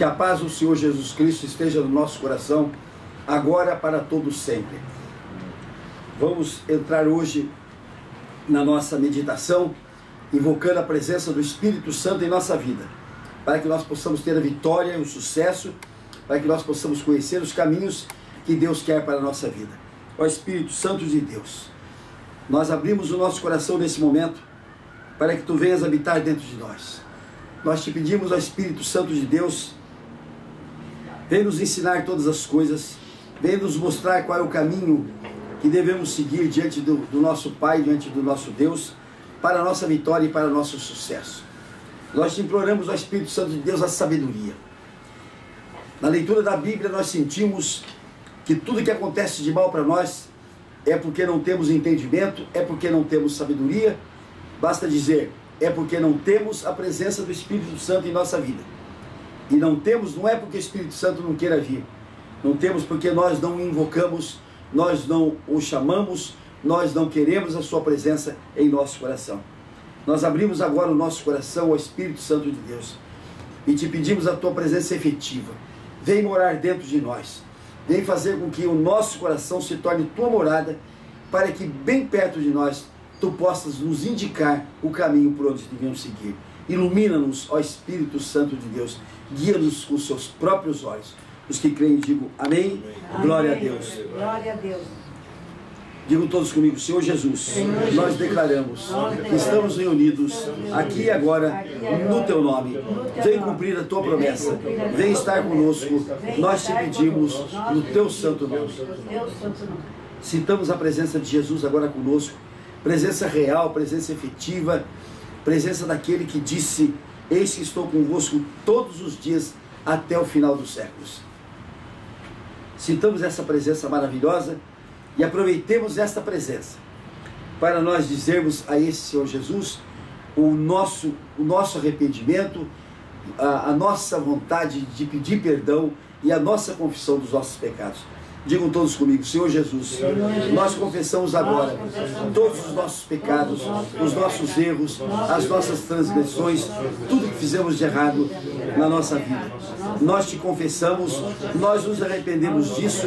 Que a paz do Senhor Jesus Cristo esteja no nosso coração, agora para todos sempre. Vamos entrar hoje na nossa meditação, invocando a presença do Espírito Santo em nossa vida, para que nós possamos ter a vitória e o sucesso, para que nós possamos conhecer os caminhos que Deus quer para a nossa vida. Ó Espírito Santo de Deus, nós abrimos o nosso coração nesse momento, para que Tu venhas habitar dentro de nós. Nós te pedimos, ó Espírito Santo de Deus, vem nos ensinar todas as coisas, vem nos mostrar qual é o caminho que devemos seguir diante do nosso Pai, diante do nosso Deus, para a nossa vitória e para o nosso sucesso. Nós te imploramos, ó Espírito Santo de Deus, a sabedoria. Na leitura da Bíblia nós sentimos que tudo que acontece de mal para nós é porque não temos entendimento, é porque não temos sabedoria, basta dizer, é porque não temos a presença do Espírito Santo em nossa vida. E não temos, não é porque o Espírito Santo não queira vir, não temos porque nós não o invocamos, nós não o chamamos, nós não queremos a sua presença em nosso coração. Nós abrimos agora o nosso coração ao Espírito Santo de Deus e te pedimos a tua presença efetiva. Vem morar dentro de nós, vem fazer com que o nosso coração se torne tua morada, para que bem perto de nós tu possas nos indicar o caminho por onde devemos seguir. Ilumina-nos, ó Espírito Santo de Deus, guia-nos com os seus próprios olhos. Os que creem, digam amém. Amém. Glória a Deus. Glória a Deus. Digam todos comigo, Senhor Jesus, Senhor nós declaramos que estamos reunidos aqui e agora no Teu nome. Vem cumprir a Tua promessa, vem estar conosco. Nós te pedimos no Teu santo nome. Citamos a presença de Jesus agora conosco, presença real, presença efetiva, presença daquele que disse, eis que estou convosco todos os dias até o final dos séculos. Citamos essa presença maravilhosa e aproveitemos esta presença para nós dizermos a esse Senhor Jesus o nosso arrependimento, a nossa vontade de pedir perdão e a nossa confissão dos nossos pecados. Digam todos comigo, Senhor Jesus, nós confessamos agora todos os nossos pecados, os nossos erros, as nossas transgressões, tudo que fizemos de errado na nossa vida. Nós te confessamos, nós nos arrependemos disso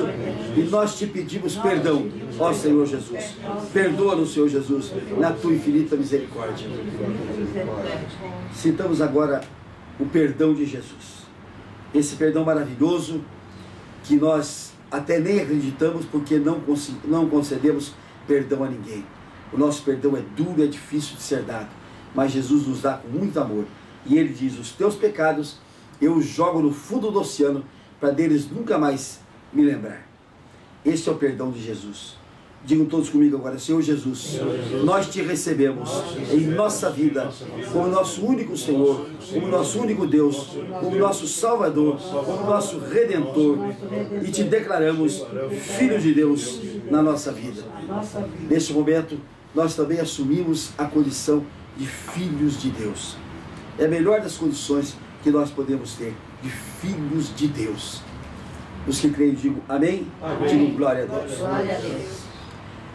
e nós te pedimos perdão, ó Senhor Jesus. Perdoa-nos, Senhor Jesus, na tua infinita misericórdia. Citamos agora o perdão de Jesus. Esse perdão maravilhoso que nós até nem acreditamos, porque não concedemos perdão a ninguém. O nosso perdão é duro, é difícil de ser dado, mas Jesus nos dá com muito amor. E Ele diz, os teus pecados eu os jogo no fundo do oceano, para deles nunca mais me lembrar. Este é o perdão de Jesus. Digam todos comigo agora, Senhor Jesus, nós te recebemos em nossa vida como nosso único Senhor, como nosso único Deus, como nosso Salvador, como nosso Redentor, e te declaramos Filho de Deus na nossa vida. Neste momento, nós também assumimos a condição de filhos de Deus. É a melhor das condições que nós podemos ter, de filhos de Deus. Os que creem, digam amém. Digam glória a Deus. Glória a Deus.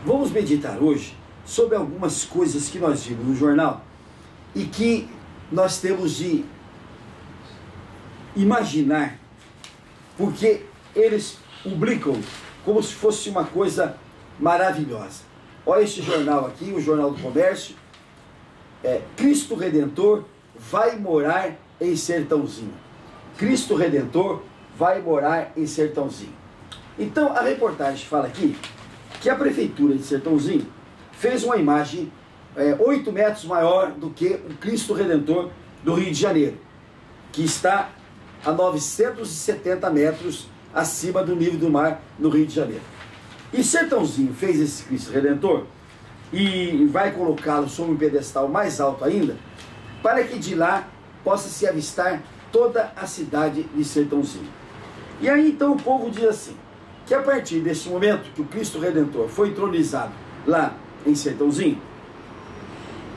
Vamos meditar hoje sobre algumas coisas que nós vimos no jornal e que nós temos de imaginar, porque eles publicam como se fosse uma coisa maravilhosa. Olha este jornal aqui, o Jornal do Comércio. Cristo Redentor vai morar em Sertãozinho. Cristo Redentor vai morar em Sertãozinho. Então a reportagem fala aqui que a prefeitura de Sertãozinho fez uma imagem 8 metros maior do que o Cristo Redentor do Rio de Janeiro, que está a 970 metros acima do nível do mar no Rio de Janeiro. E Sertãozinho fez esse Cristo Redentor e vai colocá-lo sobre um pedestal mais alto ainda, para que de lá possa se avistar toda a cidade de Sertãozinho. E aí então o povo diz assim, que a partir desse momento que o Cristo Redentor foi entronizado lá em Sertãozinho,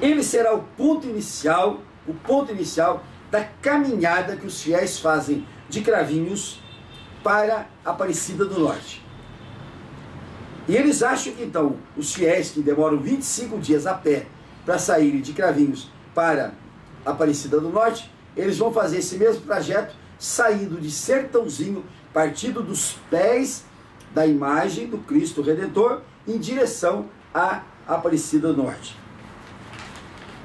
ele será o ponto inicial da caminhada que os fiéis fazem de Cravinhos para Aparecida do Norte. E eles acham que então os fiéis que demoram 25 dias a pé para saírem de Cravinhos para Aparecida do Norte, eles vão fazer esse mesmo trajeto saindo de Sertãozinho, partindo dos pés da imagem do Cristo Redentor, em direção à Aparecida do Norte.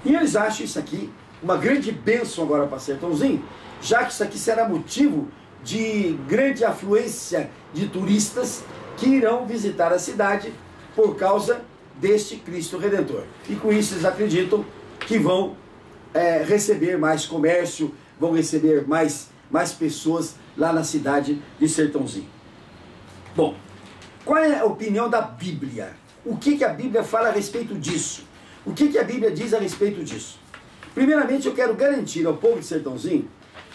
E eles acham isso aqui uma grande bênção agora para Sertãozinho, já que isso aqui será motivo de grande afluência de turistas que irão visitar a cidade por causa deste Cristo Redentor. E com isso eles acreditam que vão receber mais comércio, vão receber mais pessoas lá na cidade de Sertãozinho. Bom, qual é a opinião da Bíblia? O que a Bíblia fala a respeito disso? O que a Bíblia diz a respeito disso? Primeiramente, eu quero garantir ao povo de Sertãozinho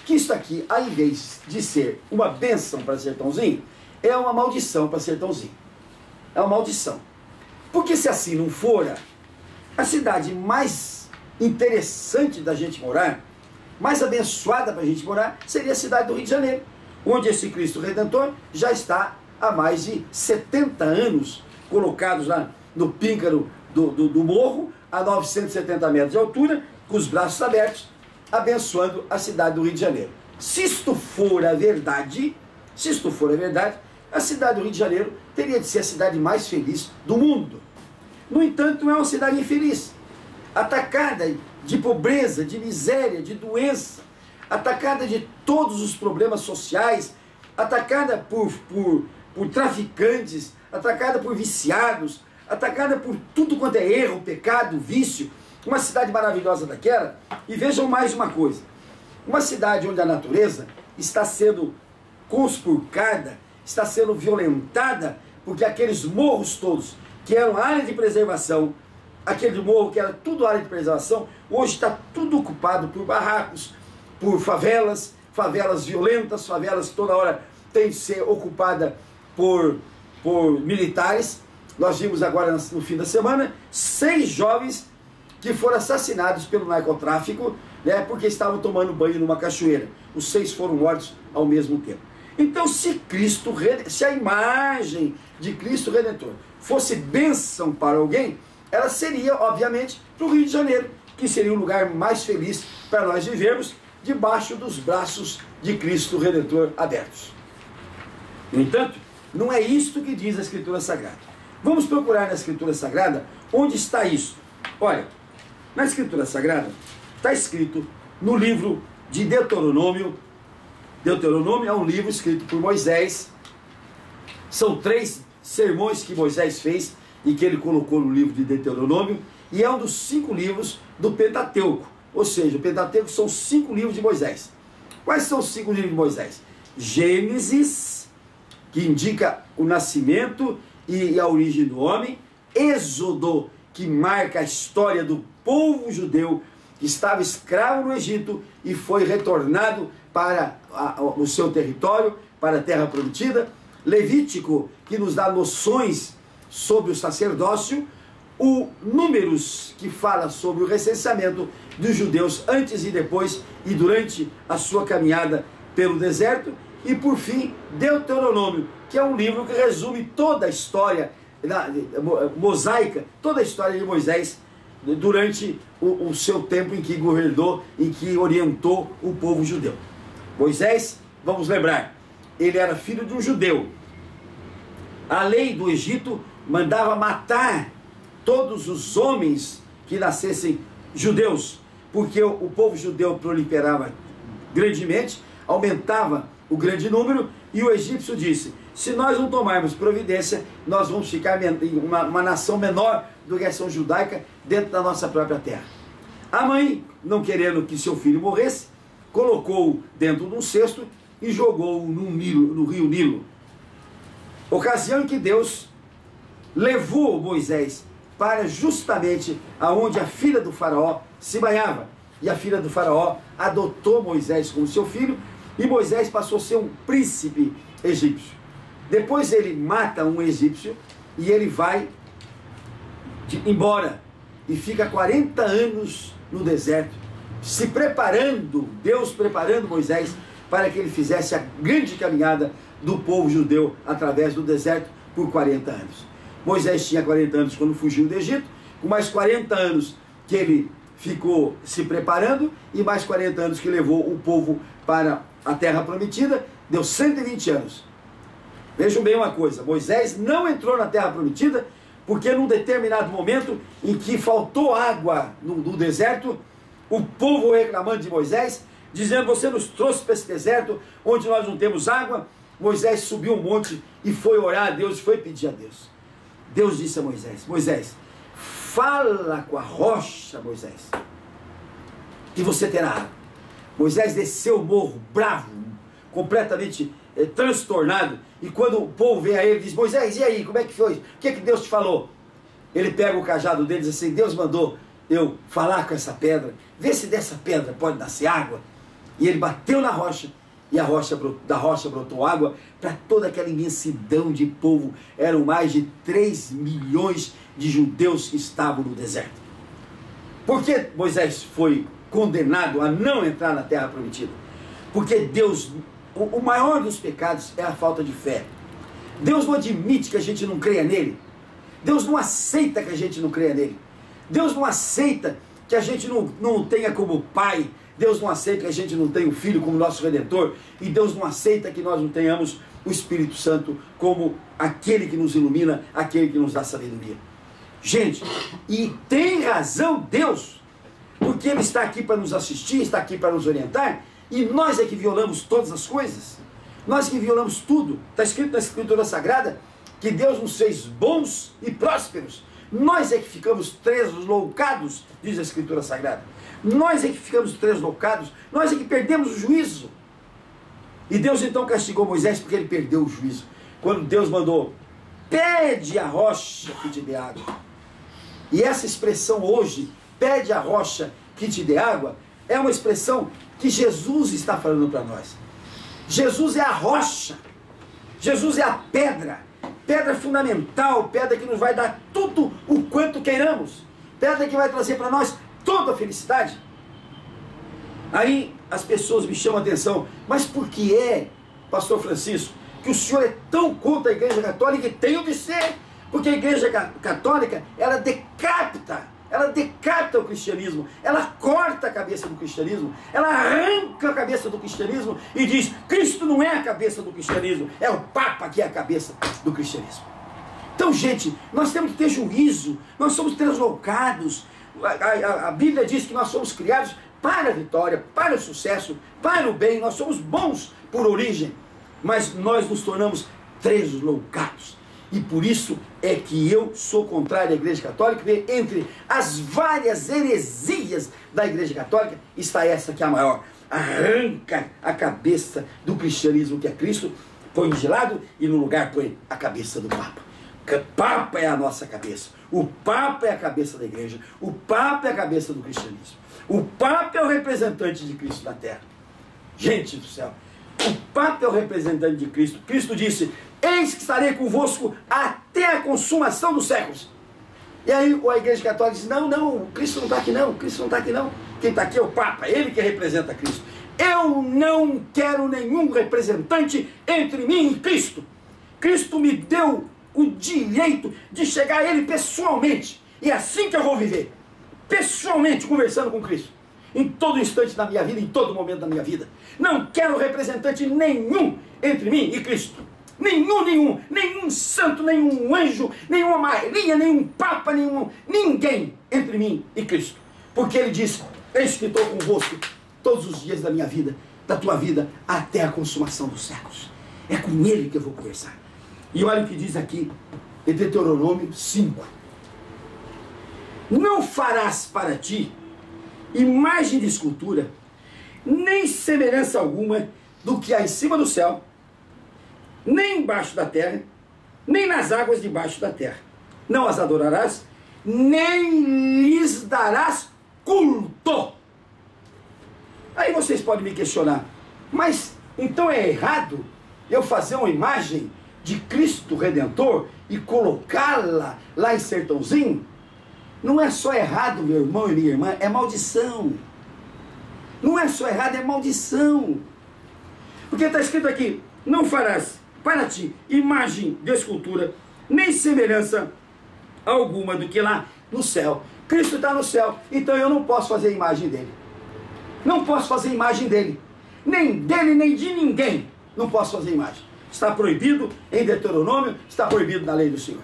que isso aqui, ao invés de ser uma bênção para Sertãozinho, é uma maldição para Sertãozinho. É uma maldição. Porque se assim não fora, a cidade mais interessante da gente morar, mais abençoada para a gente morar, seria a cidade do Rio de Janeiro, onde esse Cristo Redentor já está há mais de 70 anos colocados lá no píncaro do morro, a 970 metros de altura, com os braços abertos, abençoando a cidade do Rio de Janeiro. Se isto for a verdade, a cidade do Rio de Janeiro teria de ser a cidade mais feliz do mundo. No entanto, é uma cidade infeliz, atacada de pobreza, de miséria, de doença, atacada de todos os problemas sociais, atacada por traficantes, atacada por viciados, atacada por tudo quanto é erro, pecado, vício. Uma cidade maravilhosa daquela. E vejam mais uma coisa, uma cidade onde a natureza está sendo conspurcada, está sendo violentada, porque aqueles morros todos que eram área de preservação, aquele morro que era tudo área de preservação, hoje está tudo ocupado por barracos, por favelas violentas, favelas que toda hora tem de ser ocupada por militares. Nós vimos agora no fim da semana 6 jovens que foram assassinados pelo narcotráfico, né, porque estavam tomando banho numa cachoeira. Os 6 foram mortos ao mesmo tempo. Então, se a imagem de Cristo Redentor fosse bênção para alguém, ela seria, obviamente, para o Rio de Janeiro, que seria o lugar mais feliz para nós vivermos, debaixo dos braços de Cristo Redentor abertos. No entanto, não é isto que diz a Escritura Sagrada. Vamos procurar na Escritura Sagrada onde está isso. Olha, na Escritura Sagrada está escrito no livro de Deuteronômio. Deuteronômio é um livro escrito por Moisés. São 3 sermões que Moisés fez e que ele colocou no livro de Deuteronômio. E é um dos 5 livros do Pentateuco. Ou seja, o Pentateuco são 5 livros de Moisés. Quais são os 5 livros de Moisés? Gênesis, que indica o nascimento e a origem do homem. Êxodo, que marca a história do povo judeu que estava escravo no Egito e foi retornado para o seu território, para a terra prometida. Levítico, que nos dá noções sobre o sacerdócio. O Números, que fala sobre o recenseamento dos judeus antes e depois e durante a sua caminhada pelo deserto. E por fim, Deuteronômio, que é um livro que resume toda a história mosaica, toda a história de Moisés durante o seu tempo em que governou, em que orientou o povo judeu. Moisés, vamos lembrar, ele era filho de um judeu. A lei do Egito mandava matar todos os homens que nascessem judeus, porque o povo judeu proliferava grandemente, aumentava o grande número, e o egípcio disse: se nós não tomarmos providência, nós vamos ficar uma nação menor do que a nação judaica dentro da nossa própria terra. A mãe, não querendo que seu filho morresse, colocou-o dentro de um cesto e jogou-o no rio Nilo. Ocasião em que Deus levou Moisés para justamente aonde a filha do faraó se banhava. E a filha do faraó adotou Moisés como seu filho, e Moisés passou a ser um príncipe egípcio. Depois ele mata um egípcio e ele vai embora e fica 40 anos no deserto, se preparando, Deus preparando Moisés para que ele fizesse a grande caminhada do povo judeu através do deserto por 40 anos. Moisés tinha 40 anos quando fugiu do Egito, com mais 40 anos que ele ficou se preparando e mais 40 anos que levou o povo para a terra prometida, deu 120 anos. Vejam bem uma coisa, Moisés não entrou na terra prometida, porque num determinado momento em que faltou água no deserto, o povo reclamando de Moisés, dizendo: você nos trouxe para esse deserto, onde nós não temos água. Moisés subiu um monte e foi orar a Deus, foi pedir a Deus. Deus disse a Moisés: Moisés, fala com a rocha, Moisés, que você terá água. Moisés desceu o morro, bravo, completamente transtornado, e quando o povo vem a ele, diz: Moisés, e aí, como é que foi? O que Deus te falou? Ele pega o cajado dele e diz assim: Deus mandou eu falar com essa pedra, vê se dessa pedra pode nascer água. E ele bateu na rocha, e da rocha brotou água para toda aquela imensidão de povo. Eram mais de 3 milhões de judeus que estavam no deserto. Por que Moisés foi condenado a não entrar na terra prometida? Porque Deus, o maior dos pecados é a falta de fé. Deus não admite que a gente não creia nele. Deus não aceita que a gente não creia nele. Deus não aceita que a gente não tenha como pai. Deus não aceita que a gente não tenha o Filho como nosso Redentor. E Deus não aceita que nós não tenhamos o Espírito Santo como aquele que nos ilumina, aquele que nos dá sabedoria. Gente, e tem razão Deus, porque Ele está aqui para nos assistir, está aqui para nos orientar, e nós é que violamos todas as coisas. Nós que violamos tudo. Está escrito na Escritura Sagrada que Deus nos fez bons e prósperos. Nós é que ficamos tresloucados, diz a Escritura Sagrada. Nós é que ficamos tresloucados, nós é que perdemos o juízo. E Deus então castigou Moisés porque ele perdeu o juízo. Quando Deus mandou: pede a rocha que te dê água. E essa expressão hoje, pede a rocha que te dê água, é uma expressão que Jesus está falando para nós. Jesus é a rocha, Jesus é a pedra, pedra fundamental, pedra que nos vai dar tudo o quanto queiramos, pedra que vai trazer para nós toda a felicidade. Aí as pessoas me chamam a atenção: mas por que é, pastor Francisco, que o senhor é tão contra a Igreja Católica? E tenho de ser, porque a Igreja Católica, ela decapita o cristianismo, ela corta a cabeça do cristianismo, ela arranca a cabeça do cristianismo e diz: Cristo não é a cabeça do cristianismo, é o Papa que é a cabeça do cristianismo. Então, gente, nós temos que ter juízo, nós somos translocados. A Bíblia diz que nós somos criados para a vitória, para o sucesso, para o bem. Nós somos bons por origem, mas nós nos tornamos translocados. E por isso é que eu sou contrário à Igreja Católica, porque entre as várias heresias da Igreja Católica está essa que é a maior. Arranca a cabeça do cristianismo, que é Cristo, põe de lado e no lugar põe a cabeça do Papa. O Papa é a nossa cabeça, o Papa é a cabeça da igreja, o Papa é a cabeça do cristianismo, o Papa é o representante de Cristo na terra. Gente do céu, o Papa é o representante de Cristo. Cristo disse: eis que estarei convosco até a consumação dos séculos. E aí a Igreja Católica diz: não, Cristo não está aqui não, Cristo não está aqui não. Quem está aqui é o Papa, ele que representa Cristo. Eu não quero nenhum representante entre mim e Cristo. Cristo me deu o direito de chegar a Ele pessoalmente. E é assim que eu vou viver. Pessoalmente, conversando com Cristo. Em todo instante da minha vida, em todo momento da minha vida. Não quero representante nenhum entre mim e Cristo. Nenhum santo, nenhum anjo, nenhuma Maria, nenhum Papa, ninguém entre mim e Cristo. Porque Ele disse: eis que estou convosco todos os dias da minha vida, da tua vida, até a consumação dos séculos. É com Ele que eu vou conversar. E olha o que diz aqui, em Deuteronômio 5. Não farás para ti imagem de escultura, nem semelhança alguma do que há em cima do céu, nem embaixo da terra, nem nas águas debaixo da terra. Não as adorarás, nem lhes darás culto. Aí vocês podem me questionar: mas então é errado eu fazer uma imagem de Cristo Redentor e colocá-la lá em Sertãozinho? Não é só errado, meu irmão e minha irmã, é maldição. Não é só errado, é maldição. Porque está escrito aqui: não farás para ti imagem de escultura, nem semelhança alguma do que lá no céu. Cristo está no céu, então eu não posso fazer a imagem dele. Não posso fazer a imagem dele. nem dele, nem de ninguém. Não posso fazer imagem. Está proibido em Deuteronômio, está proibido na lei do Senhor.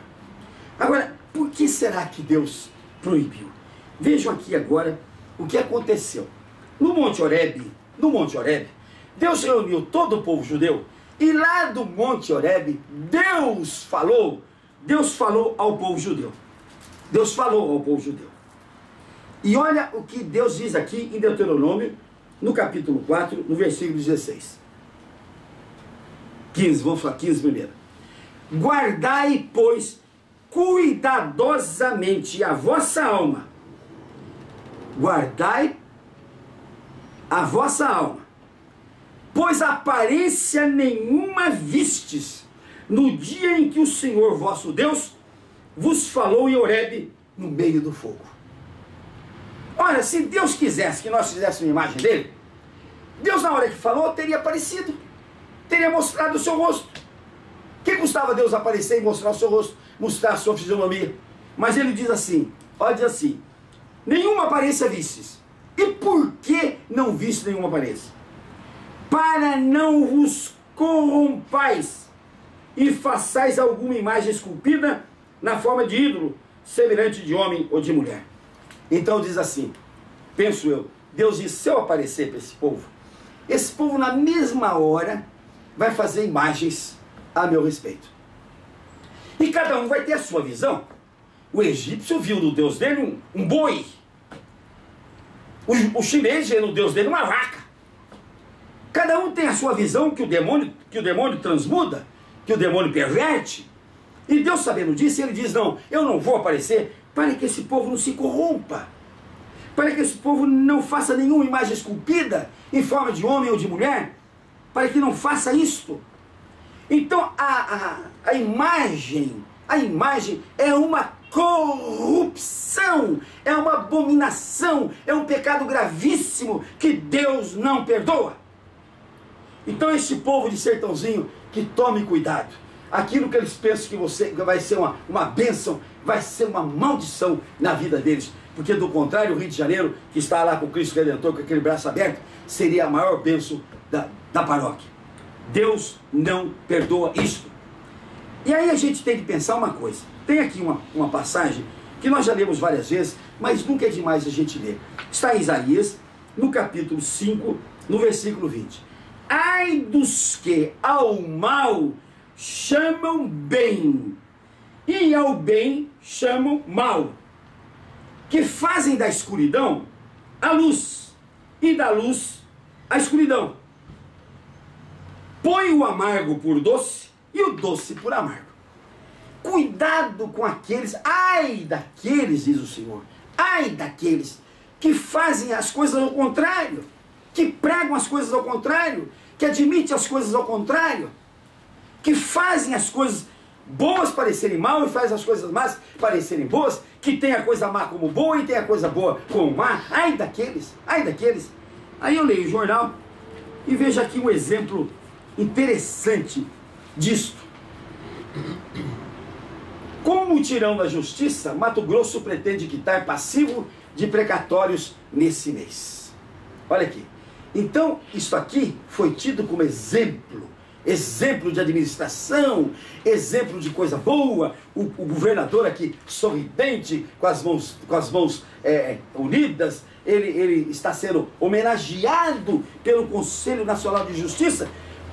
Agora, por que será que Deus proibiu? Vejam aqui agora o que aconteceu. No Monte Horebe, Deus reuniu todo o povo judeu, e lá do Monte Horebe, Deus falou ao povo judeu. Deus falou ao povo judeu. E olha o que Deus diz aqui em Deuteronômio, no capítulo 4, no versículo 16. 15, vamos falar 15 primeiro. Guardai, pois, cuidadosamente a vossa alma. Guardai a vossa alma, pois aparência nenhuma vistes no dia em que o Senhor vosso Deus vos falou em Horebe no meio do fogo. Olha, se Deus quisesse que nós fizéssemos uma imagem dele, Deus na hora que falou teria aparecido, teria mostrado o seu rosto. O que custava Deus aparecer e mostrar o seu rosto, mostrar a sua fisionomia? Mas ele diz assim, olha, diz assim, nenhuma aparência vistes. E por que não viste nenhuma aparência? Para não vos corrompais e façais alguma imagem esculpida na forma de ídolo, semelhante de homem ou de mulher. Então diz assim, penso eu, Deus diz, se eu aparecer para esse povo na mesma hora vai fazer imagens a meu respeito. E cada um vai ter a sua visão. O egípcio viu no Deus dele um boi. O chinês vê no Deus dele uma vaca. Cada um tem a sua visão que o demônio transmuda, que o demônio perverte. E Deus, sabendo disso, ele diz, não, eu não vou aparecer para que esse povo não se corrompa, para que esse povo não faça nenhuma imagem esculpida em forma de homem ou de mulher, para que não faça isto. Então a imagem é uma corrupção, é uma abominação, é um pecado gravíssimo que Deus não perdoa. Então este povo de sertãozinho, que tome cuidado. Aquilo que eles pensam que vai ser uma bênção, vai ser uma maldição na vida deles. Porque do contrário, o Rio de Janeiro, que está lá com o Cristo Redentor, com aquele braço aberto, seria a maior bênção da paróquia. Deus não perdoa isto. E aí a gente tem que pensar uma coisa. Tem aqui uma passagem que nós já lemos várias vezes, mas nunca é demais a gente ler. Está em Isaías, no capítulo 5, no versículo 20. Ai dos que ao mal chamam bem, e ao bem chamam mal, que fazem da escuridão a luz, e da luz a escuridão. Põe o amargo por doce, e o doce por amargo. Cuidado com aqueles, ai daqueles, diz o Senhor, ai daqueles que fazem as coisas ao contrário, que pregam as coisas ao contrário, que admitem as coisas ao contrário, que fazem as coisas boas parecerem mal e fazem as coisas más parecerem boas, que tem a coisa má como boa e tem a coisa boa como má. Ai daqueles, ai daqueles. Aí eu leio o jornal e vejo aqui um exemplo interessante disto. Com o mutirão da justiça, Mato Grosso pretende quitar passivo de precatórios nesse mês. Olha aqui. Então, isso aqui foi tido como exemplo de administração, exemplo de coisa boa. O governador aqui, sorridente, com as mãos unidas, ele está sendo homenageado pelo Conselho Nacional de Justiça,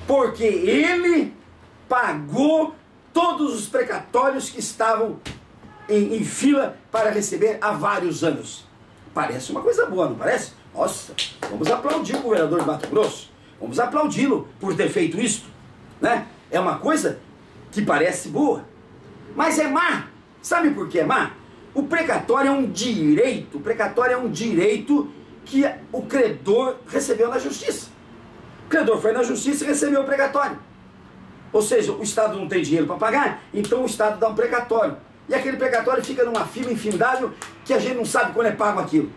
porque ele pagou todos os precatórios que estavam em fila para receber há vários anos. Parece uma coisa boa, não parece? Nossa, vamos aplaudir o governador de Mato Grosso, vamos aplaudi-lo por ter feito isto, né? É uma coisa que parece boa, mas é má. Sabe por que é má? O precatório é um direito, que o credor recebeu na justiça. O credor foi na justiça e recebeu o precatório. Ou seja, o Estado não tem dinheiro para pagar, então o Estado dá um precatório. E aquele precatório fica numa fila infindável que a gente não sabe quando é pago aquilo.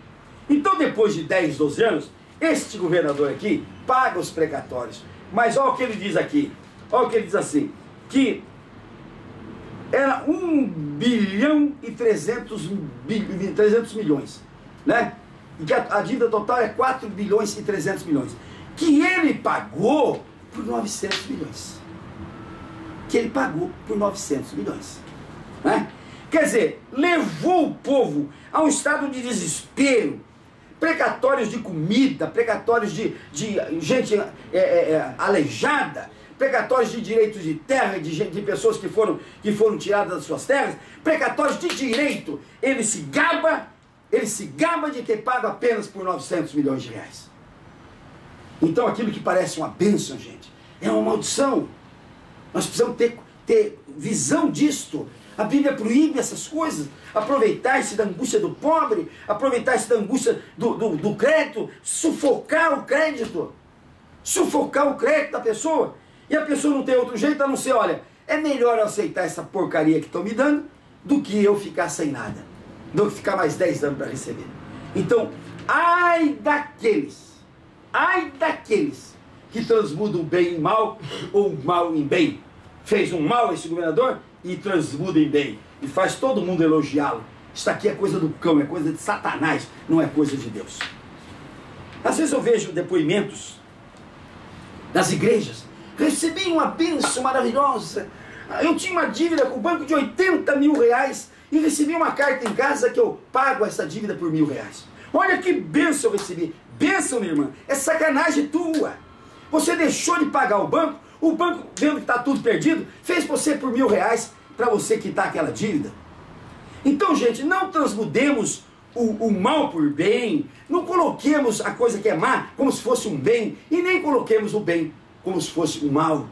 Então, depois de 10, 12 anos, este governador aqui paga os precatórios. Mas olha o que ele diz aqui. Olha o que ele diz assim, que era 1 bilhão e 300 milhões, né? E que a dívida total é 4 bilhões e 300 milhões. que ele pagou por 900 milhões. Que ele pagou por 900 milhões. Né? Quer dizer, levou o povo a um estado de desespero, precatórios de comida, precatórios de gente aleijada, precatórios de direitos de terra, de pessoas que foram tiradas das suas terras, precatórios de direito. Ele se gaba de que paga apenas por 900 milhões de reais. Então aquilo que parece uma bênção, gente, é uma maldição. Nós precisamos ter visão disto. A Bíblia proíbe essas coisas. Aproveitar-se da angústia do pobre, aproveitar-se da angústia do crédito, sufocar o crédito da pessoa. E a pessoa não tem outro jeito a não ser, olha, é melhor eu aceitar essa porcaria que estão me dando do que eu ficar sem nada, do que ficar mais 10 anos para receber. Então, ai daqueles que transmudam o bem em mal ou o mal em bem. Fez um mal esse governador e transmuda em bem. E faz todo mundo elogiá-lo. Isso aqui é coisa do cão, é coisa de Satanás, não é coisa de Deus. Às vezes eu vejo depoimentos das igrejas. Recebi uma bênção maravilhosa. Eu tinha uma dívida com o banco de 80 mil reais e recebi uma carta em casa que eu pago essa dívida por R$1.000. Olha que bênção eu recebi. Bênção, minha irmã, é sacanagem tua. Você deixou de pagar o banco vendo que está tudo perdido, fez você por R$1.000 para você quitar aquela dívida. Então, gente, não transmudemos o mal por bem, não coloquemos a coisa que é má como se fosse um bem, e nem coloquemos o bem como se fosse um mal.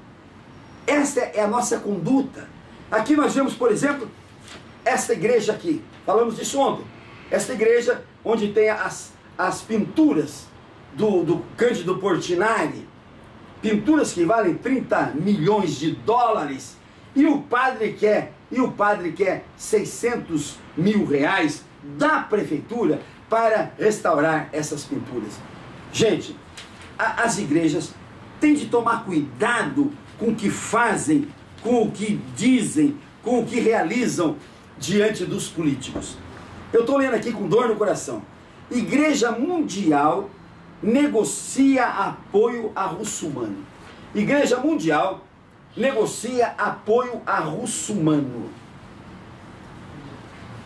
Esta é a nossa conduta. Aqui nós vemos, por exemplo, esta igreja aqui, falamos disso ontem, esta igreja onde tem as pinturas do Cândido Portinari, pinturas que valem 30 milhões de dólares, e o padre quer 600 mil reais da prefeitura para restaurar essas pinturas. Gente, as igrejas têm de tomar cuidado com o que fazem, com o que dizem, com o que realizam diante dos políticos. Eu estou lendo aqui com dor no coração. Igreja Mundial negocia apoio a russomano. Igreja Mundial negocia apoio a russomano.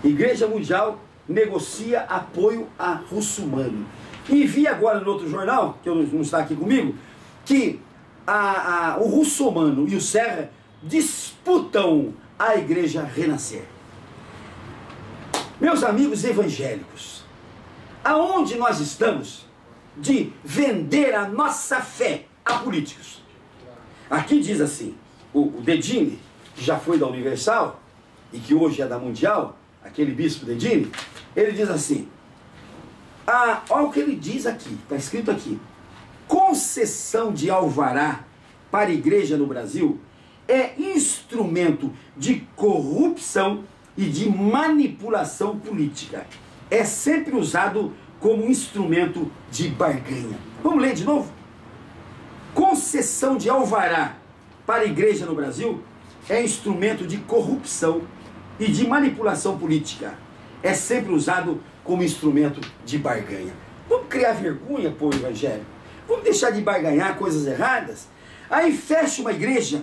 Igreja Mundial negocia apoio a russomano. E vi agora no outro jornal, que não está aqui comigo, que o russomano e o Serra disputam a igreja Renascer. Meus amigos evangélicos, aonde nós estamos de vender a nossa fé a políticos? Aqui diz assim, o Dedini, que já foi da Universal e que hoje é da Mundial, aquele bispo Dedini, ele diz assim, olha o que ele diz aqui, está escrito aqui: concessão de alvará para a igreja no Brasil é instrumento de corrupção e de manipulação política. É sempre usado como instrumento de barganha. Vamos ler de novo? Concessão de alvará para a igreja no Brasil é instrumento de corrupção e de manipulação política. É sempre usado como instrumento de barganha. Vamos criar vergonha, povo evangélico. Vamos deixar de barganhar coisas erradas. Aí fecha uma igreja,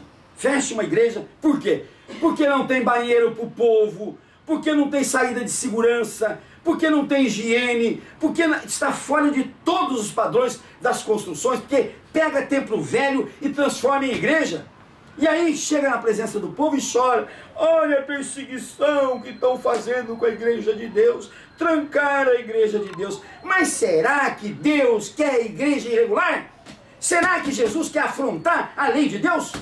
por quê? Porque não tem banheiro para o povo, porque não tem saída de segurança, porque não tem higiene, porque está fora de todos os padrões das construções, porque pega templo velho e transforma em igreja. E aí chega na presença do povo e chora: olha a perseguição que estão fazendo com a igreja de Deus, trancaram a igreja de Deus. Mas será que Deus quer a igreja irregular? Será que Jesus quer afrontar a lei de Deus?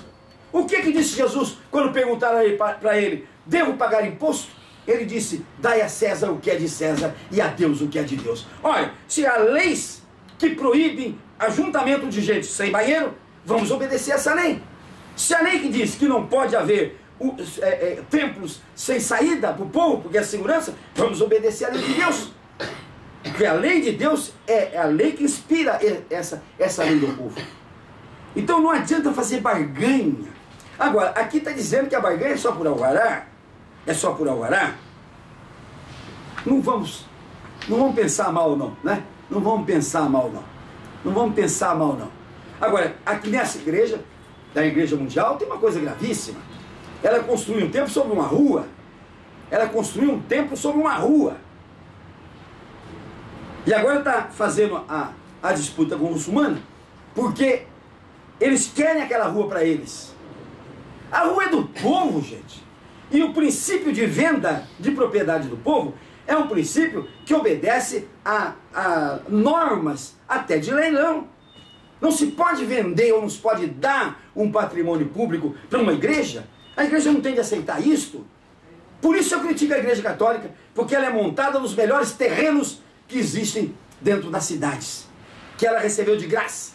O que disse Jesus quando perguntaram para ele: devo pagar imposto? Ele disse: dai a César o que é de César e a Deus o que é de Deus. Olha, se há leis que proíbem ajuntamento de gente sem banheiro, vamos obedecer essa lei. Se a lei que diz que não pode haver templos sem saída para o povo, porque é segurança, vamos obedecer a lei de Deus. Porque a lei de Deus é a lei que inspira essa lei do povo. Então não adianta fazer barganha. Agora, aqui está dizendo que a barganha é só por alvará. É só por alvará. Não vamos pensar mal não, né? Não vamos pensar mal não. Não vamos pensar mal não. Agora, aqui nessa igreja, da Igreja Mundial, tem uma coisa gravíssima. Ela construiu um templo sobre uma rua. Ela construiu um templo sobre uma rua. E agora está fazendo a disputa com o muçulmano, porque eles querem aquela rua para eles. A rua é do povo, gente. E o princípio de venda de propriedade do povo é um princípio que obedece a normas até de leilão. Não se pode vender ou não se pode dar um patrimônio público para uma igreja. A igreja não tem de aceitar isto. Por isso eu critico a Igreja Católica, porque ela é montada nos melhores terrenos que existem dentro das cidades, que ela recebeu de graça.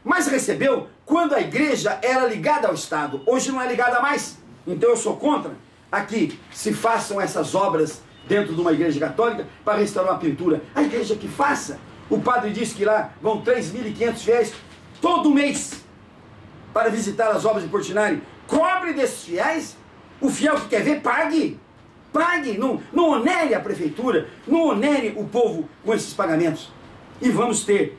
Mas recebeu quando a igreja era ligada ao Estado. Hoje não é ligada mais. Então eu sou contra aqui se façam essas obras dentro de uma igreja católica para restaurar uma pintura. A igreja que faça. O padre disse que lá vão 3.500 fiéis todo mês para visitar as obras de Portinari. Cobre desses fiéis. O fiel que quer ver, pague. Pague. Não onere a prefeitura. Não onere o povo com esses pagamentos. E vamos ter.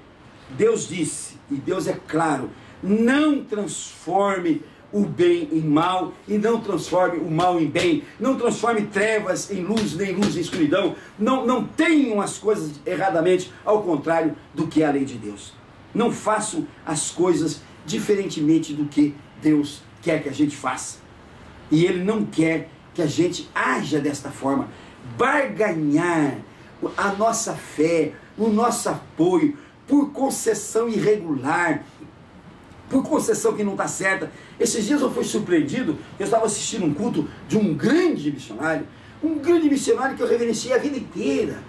Deus disse, e Deus é claro, não transforme o bem em mal, e não transforme o mal em bem, não transforme trevas em luz, nem luz em escuridão, não tenham as coisas erradamente, ao contrário do que é a lei de Deus. Não façam as coisas diferentemente do que Deus quer que a gente faça. E Ele não quer que a gente haja desta forma, barganhar a nossa fé, o nosso apoio, por concessão irregular, por concessão que não está certa. Esses dias eu fui surpreendido, eu estava assistindo um culto de um grande missionário que eu reverenciei a vida inteira.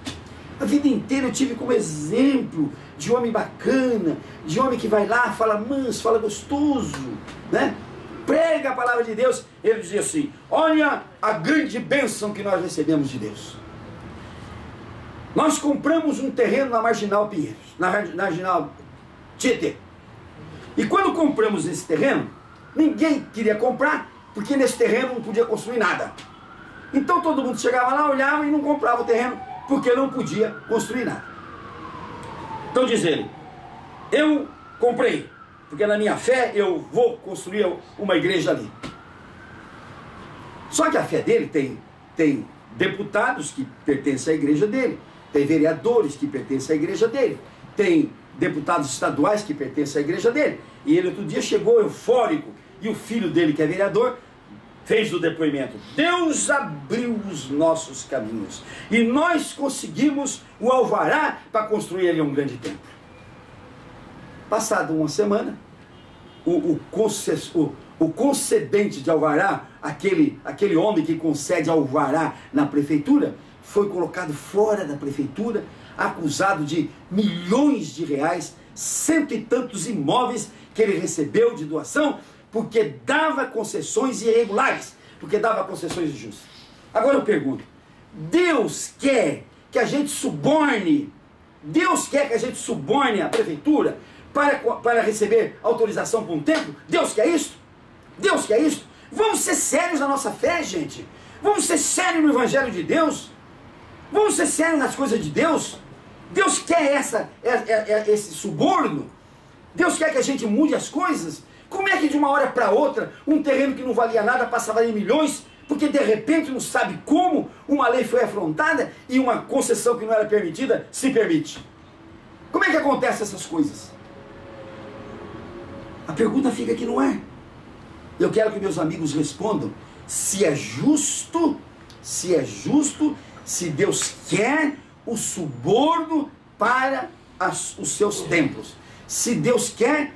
A vida inteira eu tive como exemplo de homem bacana, de homem que vai lá, fala manso, fala gostoso, né? Prega a palavra de Deus. Ele dizia assim: olha a grande bênção que nós recebemos de Deus. Nós compramos um terreno na Marginal Pinheiros, na Marginal Tietê. E quando compramos esse terreno, ninguém queria comprar, porque nesse terreno não podia construir nada. Então todo mundo chegava lá, olhava e não comprava o terreno, porque não podia construir nada. Então diz ele: eu comprei, porque na minha fé eu vou construir uma igreja ali. Só que a fé dele tem deputados que pertencem à igreja dele, tem vereadores que pertencem à igreja dele, tem deputados estaduais que pertencem à igreja dele. E ele outro dia chegou eufórico, e o filho dele, que é vereador, fez o depoimento: Deus abriu os nossos caminhos e nós conseguimos o alvará para construir ali um grande templo. Passada uma semana, o concedente de alvará, aquele homem que concede alvará na prefeitura, foi colocado fora da prefeitura, acusado de milhões de reais, 100 e tantos imóveis que ele recebeu de doação, porque dava concessões irregulares, porque dava concessões injustas. Agora eu pergunto: Deus quer que a gente suborne, a prefeitura para receber autorização para um templo? Deus quer isso? Deus quer isso? Vamos ser sérios na nossa fé, gente. Vamos ser sérios no Evangelho de Deus. Vamos ser sérios nas coisas de Deus. Deus quer esse suborno. Deus quer que a gente mude as coisas. Como é que de uma hora para outra um terreno que não valia nada passa a valer milhões, porque de repente não sabe como uma lei foi afrontada e uma concessão que não era permitida se permite? Como é que acontecem essas coisas? A pergunta fica aqui no ar. Eu quero que meus amigos respondam se é justo, se Deus quer o suborno para os seus templos, se Deus quer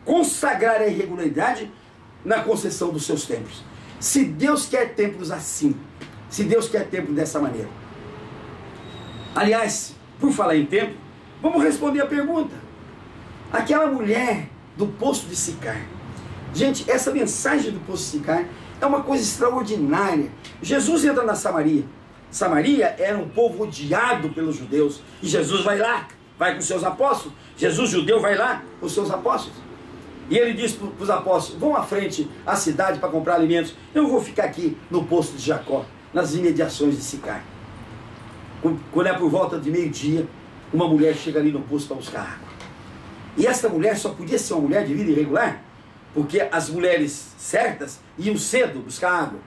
consagrar a irregularidade na concessão dos seus templos, se Deus quer templos assim, se Deus quer templos dessa maneira. Aliás, por falar em templo, vamos responder a pergunta. Aquela mulher do poço de Sicar. Gente, essa mensagem do poço de Sicar é uma coisa extraordinária. Jesus entra na Samaria. Samaria era um povo odiado pelos judeus. E Jesus vai lá, vai com seus apóstolos. Jesus judeu vai lá com os seus apóstolos. E ele diz para os apóstolos: vão à frente à cidade para comprar alimentos. Eu vou ficar aqui no poço de Jacó, nas imediações de Sicar. Quando é por volta de meio-dia, uma mulher chega ali no poço para buscar água. E esta mulher só podia ser uma mulher de vida irregular, porque as mulheres certas iam cedo buscar água.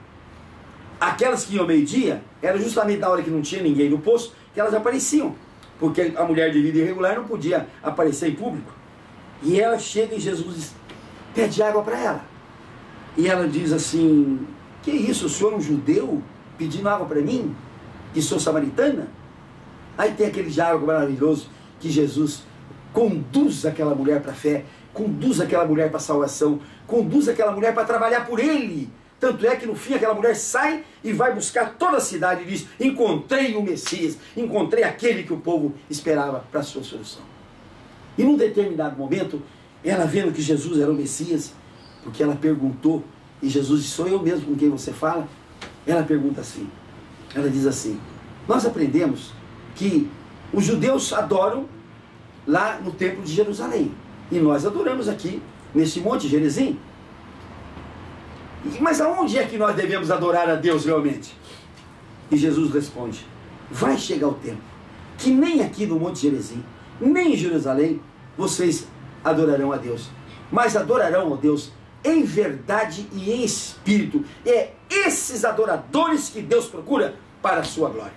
Aquelas que iam ao meio-dia, era justamente na hora que não tinha ninguém no poço, que elas apareciam. Porque a mulher de vida irregular não podia aparecer em público. E ela chega e Jesus pede água para ela. E ela diz assim: que isso, o senhor é um judeu pedindo água para mim, que sou samaritana? Aí tem aquele diálogo maravilhoso que Jesus conduz aquela mulher para a fé, conduz aquela mulher para a salvação, conduz aquela mulher para trabalhar por Ele. Tanto é que no fim aquela mulher sai e vai buscar toda a cidade e diz: encontrei o Messias, encontrei aquele que o povo esperava para a sua solução. E num determinado momento, ela vendo que Jesus era o Messias, porque ela perguntou, e Jesus disse: sou eu mesmo com quem você fala? Ela pergunta assim, ela diz assim: nós aprendemos que os judeus adoram lá no templo de Jerusalém, e nós adoramos aqui nesse monte Gerizim. Mas aonde é que nós devemos adorar a Deus realmente? E Jesus responde: vai chegar o tempo que nem aqui no monte Gerizim, nem em Jerusalém, vocês adorarão a Deus, mas adorarão a Deus em verdade e em espírito. É esses adoradores que Deus procura para a sua glória.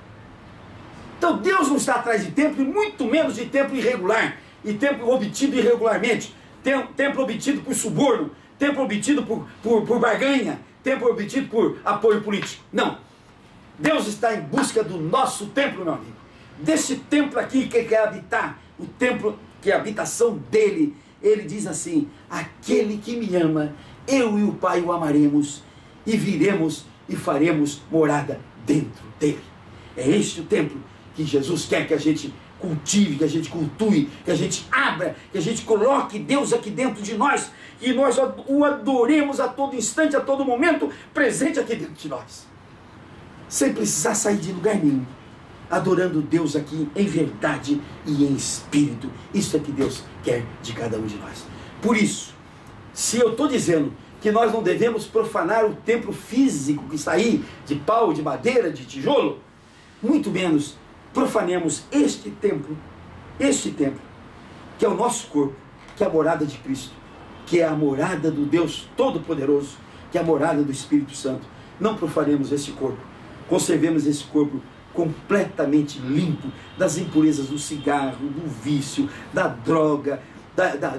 Então Deus não está atrás de templo, e muito menos de templo irregular, e templo obtido irregularmente, templo obtido por suborno, templo obtido por barganha, templo obtido por apoio político. Não. Deus está em busca do nosso templo, meu amigo. Desse templo aqui que quer habitar, o templo que é a habitação dele. Ele diz assim: aquele que me ama, eu e o Pai o amaremos, e viremos e faremos morada dentro dele. É este o templo que Jesus quer que a gente cultive, que a gente cultue, que a gente abra, que a gente coloque Deus aqui dentro de nós, e nós o adoremos a todo instante, a todo momento, presente aqui dentro de nós, sem precisar sair de lugar nenhum, adorando Deus aqui em verdade e em espírito. Isso é que Deus quer de cada um de nós. Por isso, se eu estou dizendo que nós não devemos profanar o templo físico que está aí, de pau, de madeira, de tijolo, muito menos profanemos este templo, que é o nosso corpo, que é a morada de Cristo, que é a morada do Deus Todo-Poderoso, que é a morada do Espírito Santo. Não profanemos esse corpo, conservemos esse corpo completamente limpo das impurezas do cigarro, do vício, da droga,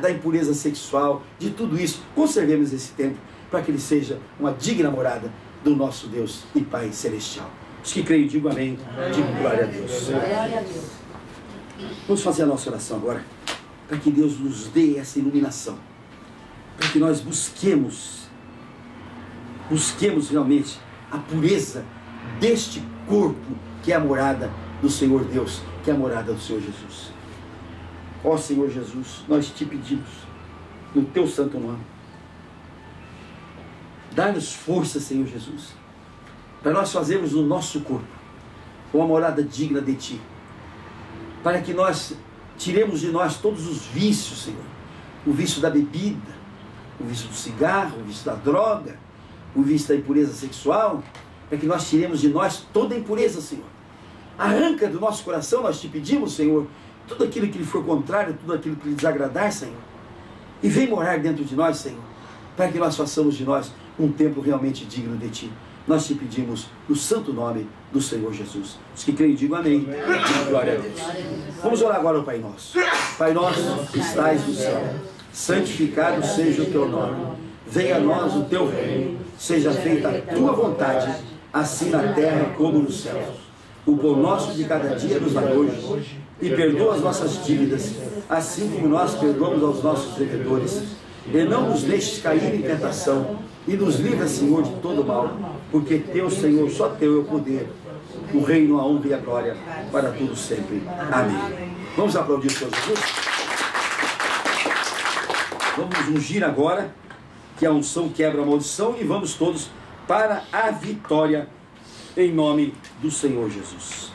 da impureza sexual, de tudo isso. Conservemos esse templo para que ele seja uma digna morada do nosso Deus e Pai Celestial. Os que creem, digam amém. Digo glória a Deus. Vamos fazer a nossa oração agora, para que Deus nos dê essa iluminação, para que nós busquemos realmente a pureza deste corpo, que é a morada do Senhor Deus, que é a morada do Senhor Jesus. Ó Senhor Jesus, nós te pedimos, no teu santo nome, dá-nos força, Senhor Jesus, para nós fazermos no nosso corpo uma morada digna de ti, para que nós tiremos de nós todos os vícios, Senhor, o vício da bebida, o vício do cigarro, o vício da droga, o vício da impureza sexual, para que nós tiremos de nós toda a impureza, Senhor. Arranca do nosso coração, nós te pedimos, Senhor, tudo aquilo que lhe for contrário, tudo aquilo que lhe desagradar, Senhor, e vem morar dentro de nós, Senhor, para que nós façamos de nós um templo realmente digno de ti. Nós te pedimos no santo nome do Senhor Jesus. Os que creem, digam amém. Glória a Deus. Vamos orar agora ao Pai Nosso. Pai nosso que estais no céu, santificado seja o teu nome. Venha a nós o teu reino. Seja feita a tua vontade, assim na terra como nos céus. O pão nosso de cada dia nos dá hoje, e perdoa as nossas dívidas, assim como nós perdoamos aos nossos devedores. E não nos deixes cair em tentação, e nos livra, Senhor, de todo mal, porque teu, Senhor, só teu é o poder, o reino, a honra e a glória, para todos sempre. Amém. Vamos aplaudir o Senhor Jesus? Vamos ungir agora, que a unção quebra a maldição, e vamos todos para a vitória, em nome do Senhor Jesus.